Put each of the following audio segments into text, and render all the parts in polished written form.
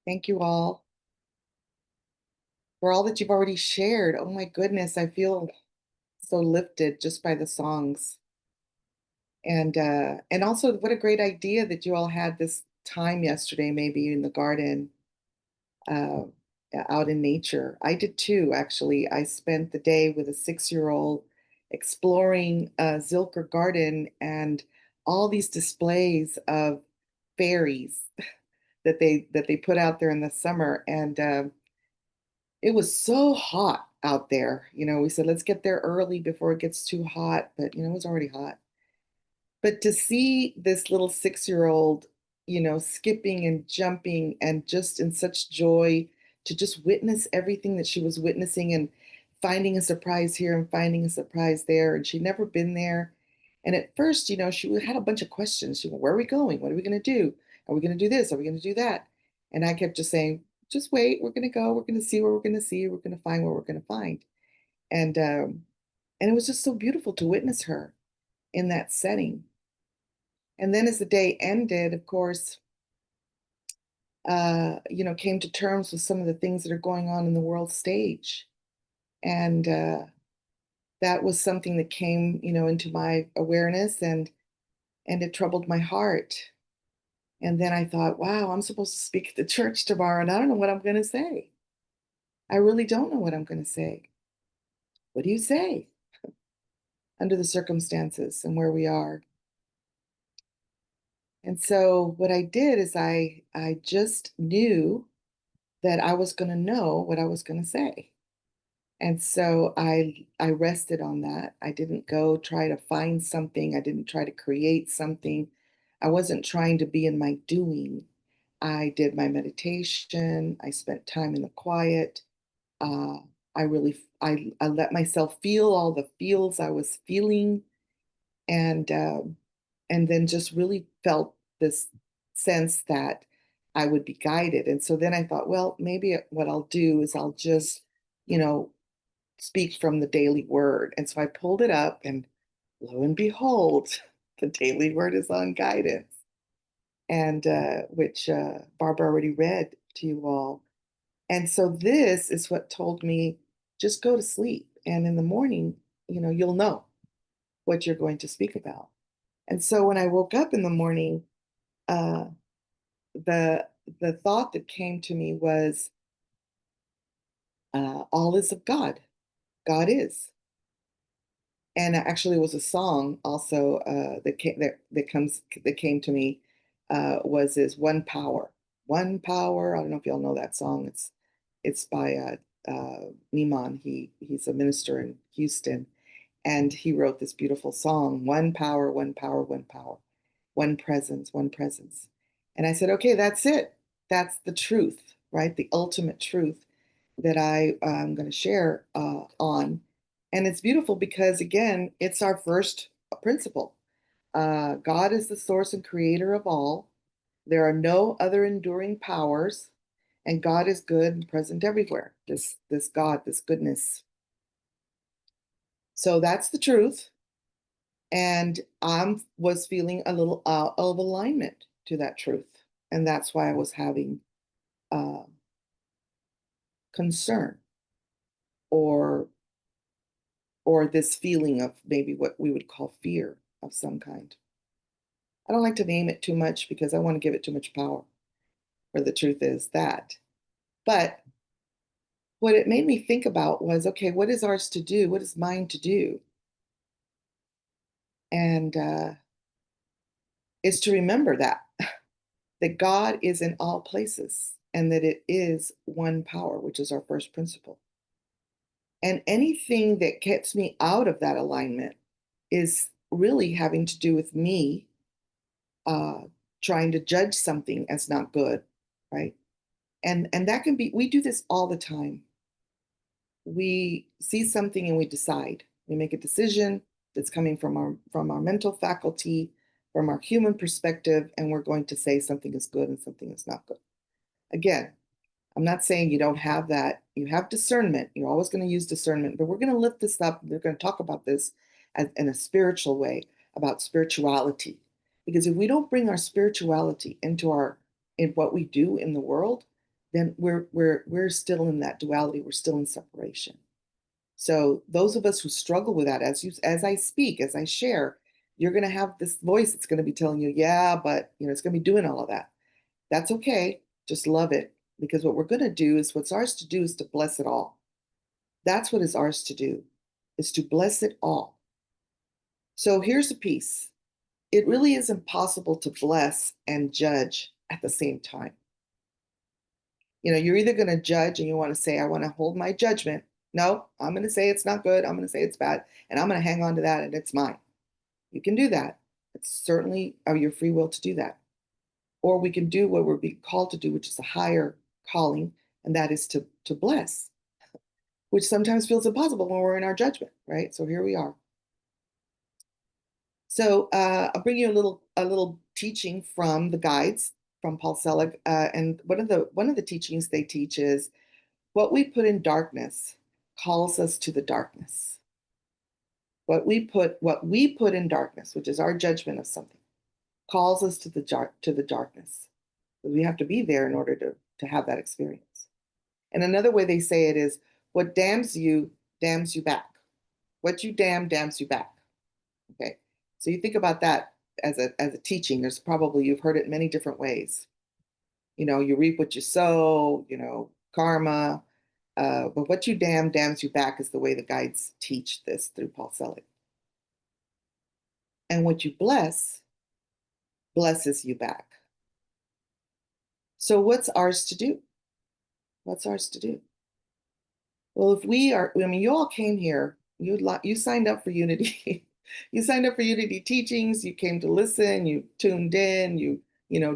Thank you all for all that you've already shared. Oh my goodness, I feel so lifted just by the songs. And also what a great idea that you all had this time yesterday, maybe in the garden, uh, out in nature. I did too, actually. I spent the day with a 6-year-old exploring Zilker Garden and all these displays of fairies that they put out there in the summer. And it was so hot out there. We said, let's get there early before it gets too hot, but it was already hot. But to see this little 6-year-old, skipping and jumping and just in such joy to just witness everything that she was witnessing and finding a surprise here and finding a surprise there. And she'd never been there. And at first, she had a bunch of questions. She went, where are we going? What are we going to do? Are we going to do this? Are we going to do that? And I kept just saying, just wait. We're going to go. We're going to see what we're going to see. We're going to find what we're going to find. And it was just so beautiful to witness her in that setting. And then as the day ended, of course, came to terms with some of the things that are going on in the world stage. And that was something that came, into my awareness and it troubled my heart. And then I thought, wow, I'm supposed to speak at the church tomorrow, and I don't know what I'm going to say. I really don't know what I'm going to say. What do you say under the circumstances and where we are? And so what I did is I just knew that I was going to know what I was going to say. And so I rested on that. I didn't go try to find something. I didn't try to create something. I wasn't trying to be in my doing. I did my meditation. I spent time in the quiet. Uh, I let myself feel all the feels I was feeling, and and then just really felt this sense that I would be guided. And so then I thought, well, maybe what I'll do is I'll just, you know, speak from the daily word. And so I pulled it up, and lo and behold, the daily word is on guidance, and which Barbara already read to you all. And so this is what told me just go to sleep. And in the morning, you'll know what you're going to speak about. And so when I woke up in the morning, uh, the the thought that came to me was, all is of God. God is. And actually, it was a song also that came to me, was is one power, one power. I don't know if y'all know that song. It's by Niman. He's a minister in Houston, and he wrote this beautiful song, one power, one power, one power, one presence, one presence. And I said, okay, that's it. That's the truth, right? The ultimate truth that I am going to share on. And it's beautiful because, again, it's our first principle. God is the source and creator of all. There are no other enduring powers, and God is good and present everywhere. This God, this goodness. So that's the truth. And I was feeling a little out of alignment to that truth. And that's why I was having uh, concern or this feeling of maybe what we would call fear of some kind. I don't like to name it too much because I want to give it too much power, where the truth is that. But what it made me think about was, okay, what is ours to do? What is mine to do? And is to remember that God is in all places and that it is one power, which is our first principle. And anything that gets me out of that alignment is really having to do with me uh, trying to judge something as not good, right? And that can be, we do this all the time. We see something and we decide. We make a decision that's coming from our mental faculty, from our human perspective, and we're going to say something is good and something is not good. Again, I'm not saying you don't have that. You have discernment. You're always going to use discernment, but we're going to lift this up. We're going to talk about this in a spiritual way, about spirituality. Because if we don't bring our spirituality into in what we do in the world, then we're still in that duality. We're still in separation. So those of us who struggle with that, as I speak, as I share, you're going to have this voice that's going to be telling you, yeah, but it's going to be doing all of that. That's okay. Just love it, because what we're going to do is what's ours to do is to bless it all. That's what is ours to do, is to bless it all. So here's a piece. It really is impossible to bless and judge at the same time. You're either going to judge and you want to say, I want to hold my judgment. No, I'm going to say it's not good. I'm going to say it's bad. And I'm going to hang on to that and it's mine. You can do that. It's certainly your free will to do that. Or we can do what we're being called to do, which is a higher calling, and that is to bless, which sometimes feels impossible when we're in our judgment, right? So here we are. So I'll bring you a little teaching from the guides from Paul Selig, and one of the teachings they teach is what we put in darkness calls us to the darkness. What we put in darkness, which is our judgment of something, calls us to the darkness. We have to be there in order to have that experience. And another way they say it is, what damns you back. What you damns you back. Okay. So you think about that as a teaching. You've heard it many different ways. You reap what you sow, karma. But what you damns you back is the way the guides teach this through Paul Selig. And what you blesses you back. So what's ours to do? What's ours to do? Well, you all came here, you signed up for Unity. You signed up for Unity teachings, you came to listen, you tuned in, you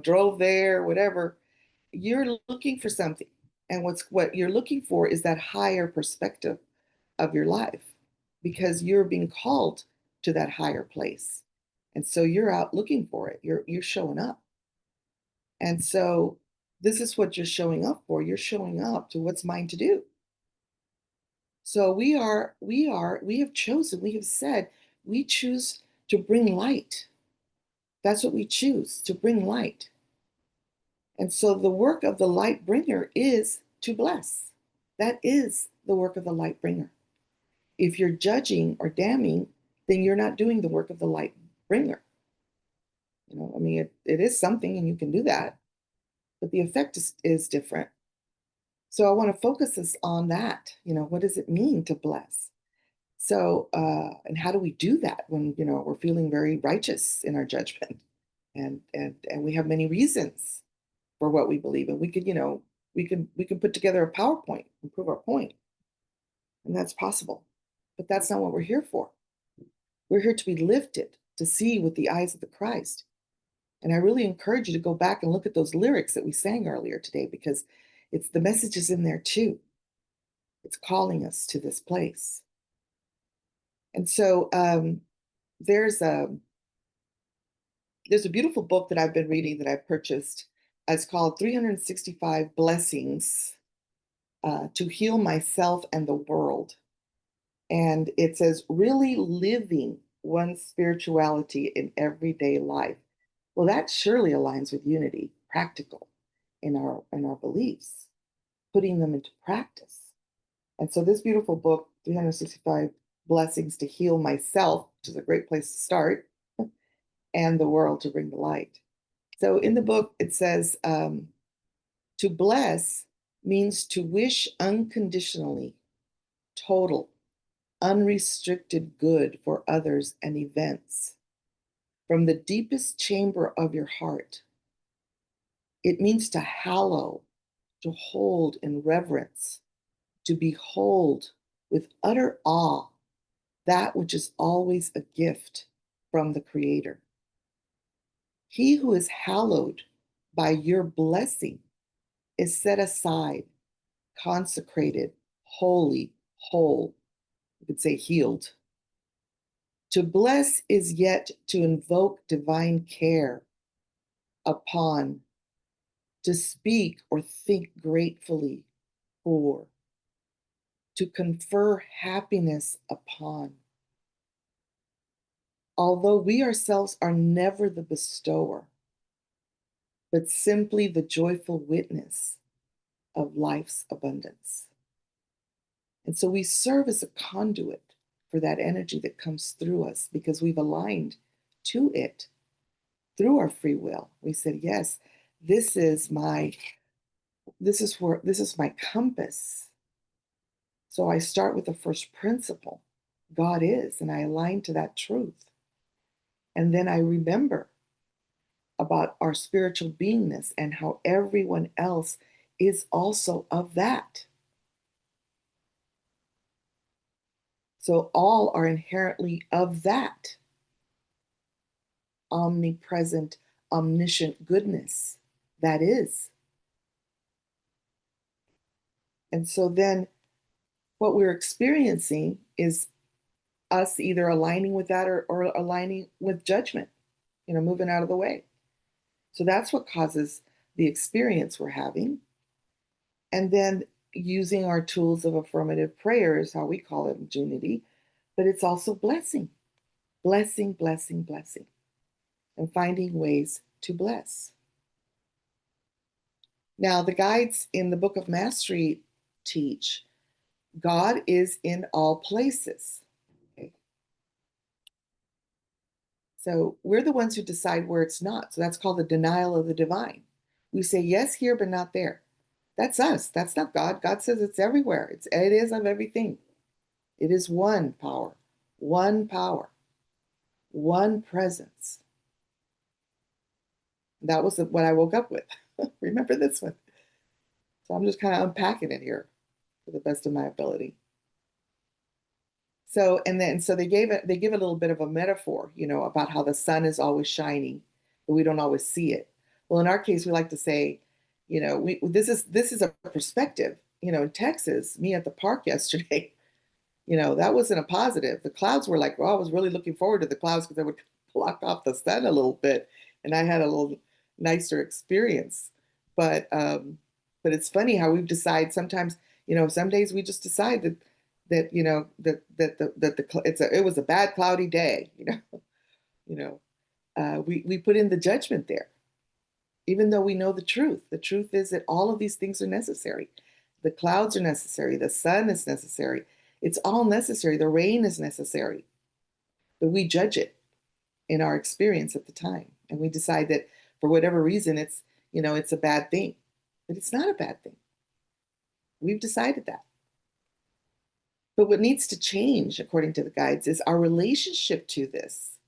drove there, whatever. You're looking for something. And what you're looking for is that higher perspective of your life, because you're being called to that higher place. And so you're out looking for it. You're showing up. And so this is what you're showing up for. You're showing up to what's mine to do. So we have chosen, we have said, we choose to bring light. That's what we choose, to bring light. And so the work of the light bringer is to bless. That is the work of the light bringer. If you're judging or damning, then you're not doing the work of the light bringer. It is something and you can do that, but the effect is different. So I want to focus us on that. What does it mean to bless? So, and how do we do that when, we're feeling very righteous in our judgment, and we have many reasons for what we believe, and we can put together a PowerPoint and prove our point, and that's possible, but that's not what we're here for. We're here to be lifted, to see with the eyes of the Christ. And I really encourage you to go back and look at those lyrics that we sang earlier today, because the message is in there too. It's calling us to this place. And so there's a beautiful book that I've been reading that I purchased. It's called 365 Blessings to Heal Myself and the World. And it says, really living one's spirituality in everyday life. Well, that surely aligns with unity, practical in our beliefs, putting them into practice. And so this beautiful book, 365 Blessings to Heal Myself, which is a great place to start, and the world to bring the light. So in the book, it says, to bless means to wish unconditionally, total, unrestricted good for others and events from the deepest chamber of your heart. It means to hallow, to hold in reverence, to behold with utter awe that which is always a gift from the Creator. He who is hallowed by your blessing is set aside, consecrated, holy, whole. You could say healed. To bless is yet to invoke divine care upon, to speak or think gratefully for, to confer happiness upon. Although we ourselves are never the bestower, but simply the joyful witness, of life's abundance. And so we serve as a conduit for that energy that comes through us because we've aligned to it through our free will. We said, yes, this is my this is my compass. So I start with the first principle. God is, and I align to that truth. And then I remember about our spiritual beingness and how everyone else is also of that. So all are inherently of that omnipresent, omniscient goodness that is. And so then what we're experiencing is us either aligning with that or aligning with judgment, moving out of the way. So that's what causes the experience we're having. And then using our tools of affirmative prayer is how we call it in Unity, but it's also blessing, blessing, blessing, blessing, and finding ways to bless. Now, the guides in the Book of Mastery teach God is in all places. Okay. So we're the ones who decide where it's not. So that's called the denial of the divine. We say yes here, but not there. That's us. That's not God. God says it's everywhere. It is of everything. It is one power, one presence. That was what I woke up with. Remember this one. So I'm just kind of unpacking it here to the best of my ability. So they give a little bit of a metaphor, about how the sun is always shining, but we don't always see it. Well, in our case, we like to say, this is a perspective. In Texas, me at the park yesterday, that wasn't a positive. The clouds were like, well, I was really looking forward to the clouds because they would block off the sun a little bit, and I had a little nicer experience. But it's funny how we've decided sometimes, some days we just decide it was a bad cloudy day, we put in the judgment there, even though we know the truth. The truth is that all of these things are necessary. The clouds are necessary. The sun is necessary. It's all necessary. The rain is necessary. But we judge it in our experience at the time. And we decide that for whatever reason, it's a bad thing. But it's not a bad thing. We've decided that. But what needs to change, according to the guides, is our relationship to this,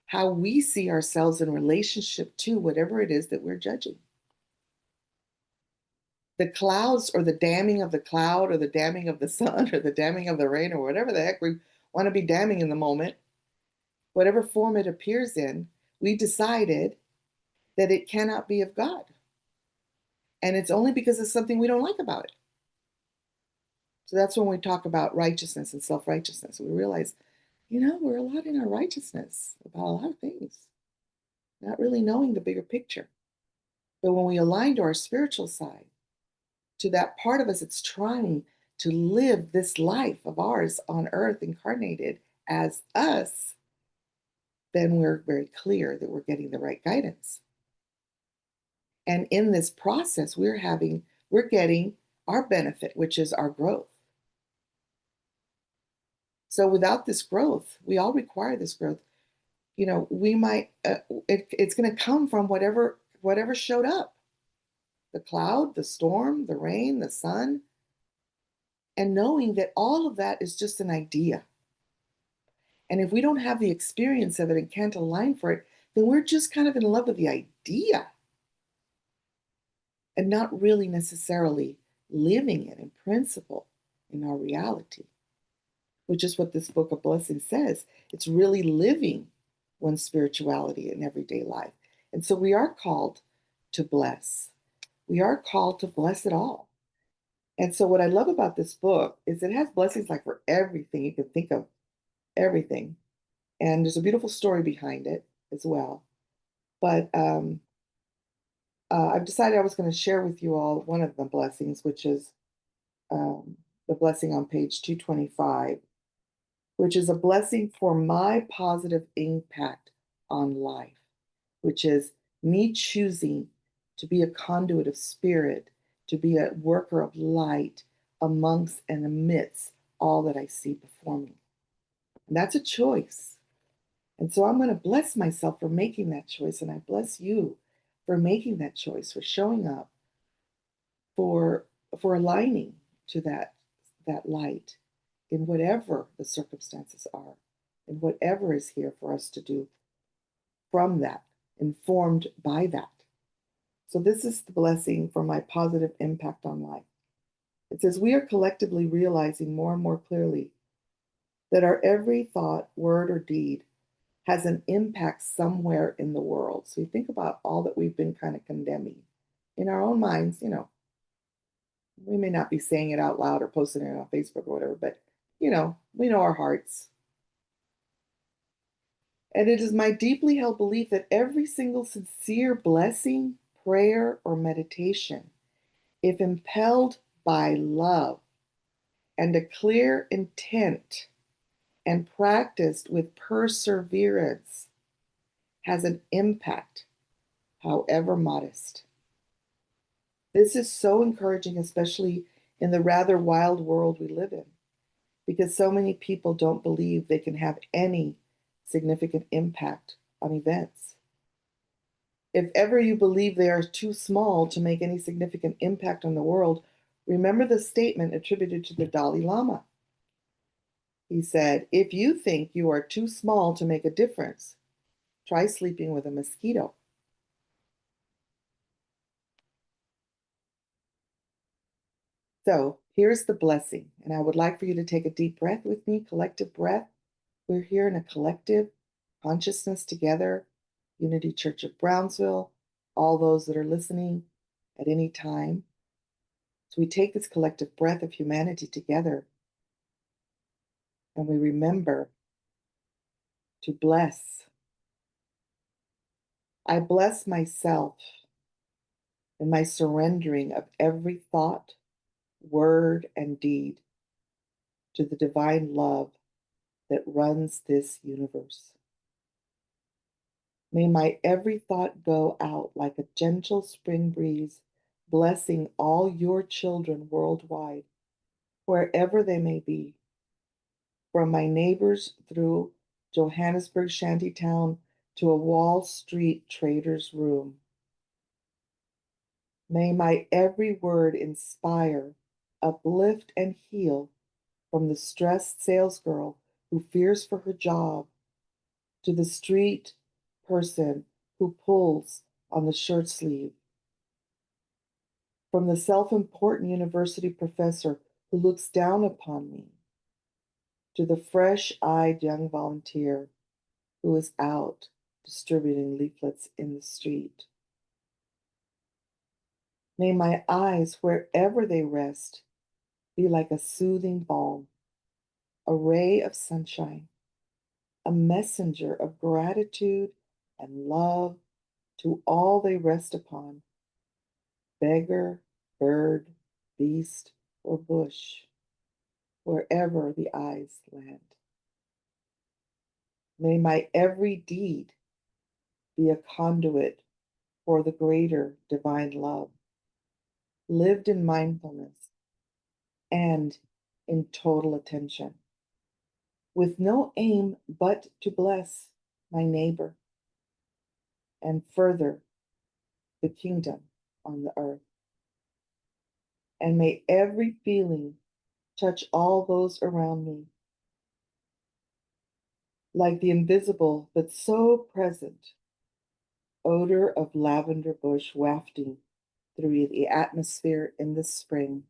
how we see ourselves in relationship to whatever it is that we're judging. The clouds, or the damming of the cloud, or the damming of the sun, or the damming of the rain, or whatever the heck we want to be damming in the moment, whatever form it appears in, we decided that it cannot be of God. And it's only because it's something we don't like about it. So that's when we talk about righteousness and self-righteousness. We realize, we're a lot in our righteousness about a lot of things, not really knowing the bigger picture. But when we align to our spiritual side, to that part of us that's trying to live this life of ours on earth incarnated as us, then we're very clear that we're getting the right guidance. And in this process, we're getting our benefit, which is our growth. So without this growth, we all require this growth. We might, it's going to come from whatever showed up. The cloud, the storm, the rain, the sun, and knowing that all of that is just an idea. And if we don't have the experience of it and can't align for it, then we're just kind of in love with the idea and not really necessarily living it in principle in our reality, which is what this book of blessings says. It's really living one's spirituality in everyday life. And so we are called to bless. We are called to bless it all. And so what I love about this book is it has blessings like for everything you can think of, everything. And there's a beautiful story behind it as well. But I've decided I was going to share with you all one of the blessings, which is the blessing on page 225, which is a blessing for my positive impact on life, which is me choosing to be a conduit of spirit to be a worker of light amongst and amidst all that I see before me. And that's a choice. And so I'm going to bless myself for making that choice. And I bless you for making that choice, for showing up, for aligning to that light in whatever the circumstances are, and whatever is here for us to do from that, informed by that. So this is the blessing for my positive impact on life. It says, we are collectively realizing more and more clearly that our every thought, word, or deed has an impact somewhere in the world. So you think about all that we've been kind of condemning in our own minds, we may not be saying it out loud or posting it on Facebook or whatever, but we know our hearts. And it is my deeply held belief that every single sincere blessing, prayer, or meditation, if impelled by love and a clear intent and practiced with perseverance, has an impact, however modest. This is so encouraging, especially in the rather wild world we live in, because so many people don't believe they can have any significant impact on events. If ever you believe they are too small to make any significant impact on the world, remember the statement attributed to the Dalai Lama. He said, if you think you are too small to make a difference, try sleeping with a mosquito. So here's the blessing. And I would like for you to take a deep breath with me, collective breath. We're here in a collective consciousness together, Unity Church of Brownsville, all those that are listening at any time. So we take this collective breath of humanity together and we remember to bless. I bless myself in my surrendering of every thought, word, and deed to the divine love that runs this universe. May my every thought go out like a gentle spring breeze, blessing all your children worldwide, wherever they may be, from my neighbors through Johannesburg shantytown to a Wall Street trader's room. May my every word inspire, uplift, and heal, from the stressed salesgirl who fears for her job to the street person who pulls on the shirt sleeve, from the self-important university professor who looks down upon me to the fresh-eyed young volunteer who is out distributing leaflets in the street. May my eyes, wherever they rest, be like a soothing balm, a ray of sunshine, a messenger of gratitude and love to all they rest upon, beggar, bird, beast, or bush, wherever the eyes land. May my every deed be a conduit for the greater divine love, lived in mindfulness and in total attention, with no aim but to bless my neighbor and further the kingdom on the earth. And may every feeling touch all those around me, like the invisible but so present odor of lavender bush wafting through the atmosphere in the spring.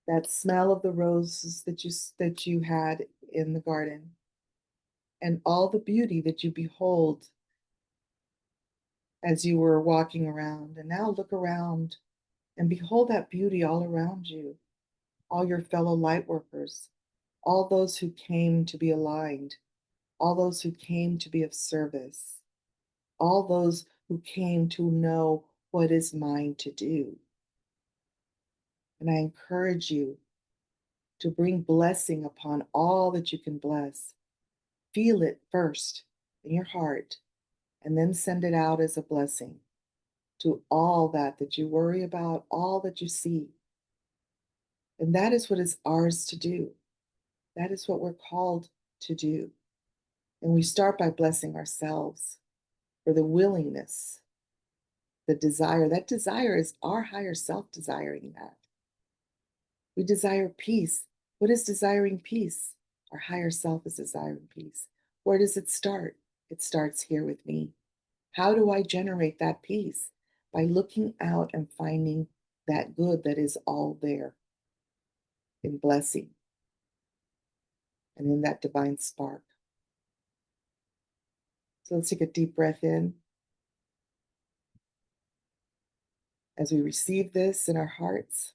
That smell of the roses that you had in the garden, and all the beauty that you behold as you were walking around. And now look around and behold that beauty all around you, all your fellow light workers, all those who came to be aligned, all those who came to be of service, all those who came to know what is mine to do. And I encourage you to bring blessing upon all that you can bless. Feel it first in your heart and then send it out as a blessing. to all that you worry about, all that you see. And that is what is ours to do. That is what we're called to do. And we start by blessing ourselves for the willingness, the desire. That desire is our higher self desiring that. We desire peace. What is desiring peace? Our higher self is desiring peace. Where does it start? It starts here with me. How do I generate that peace? By looking out and finding that good that is all there in blessing and in that divine spark. So let's take a deep breath in as we receive this in our hearts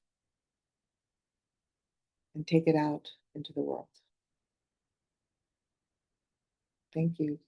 and take it out into the world. Thank you.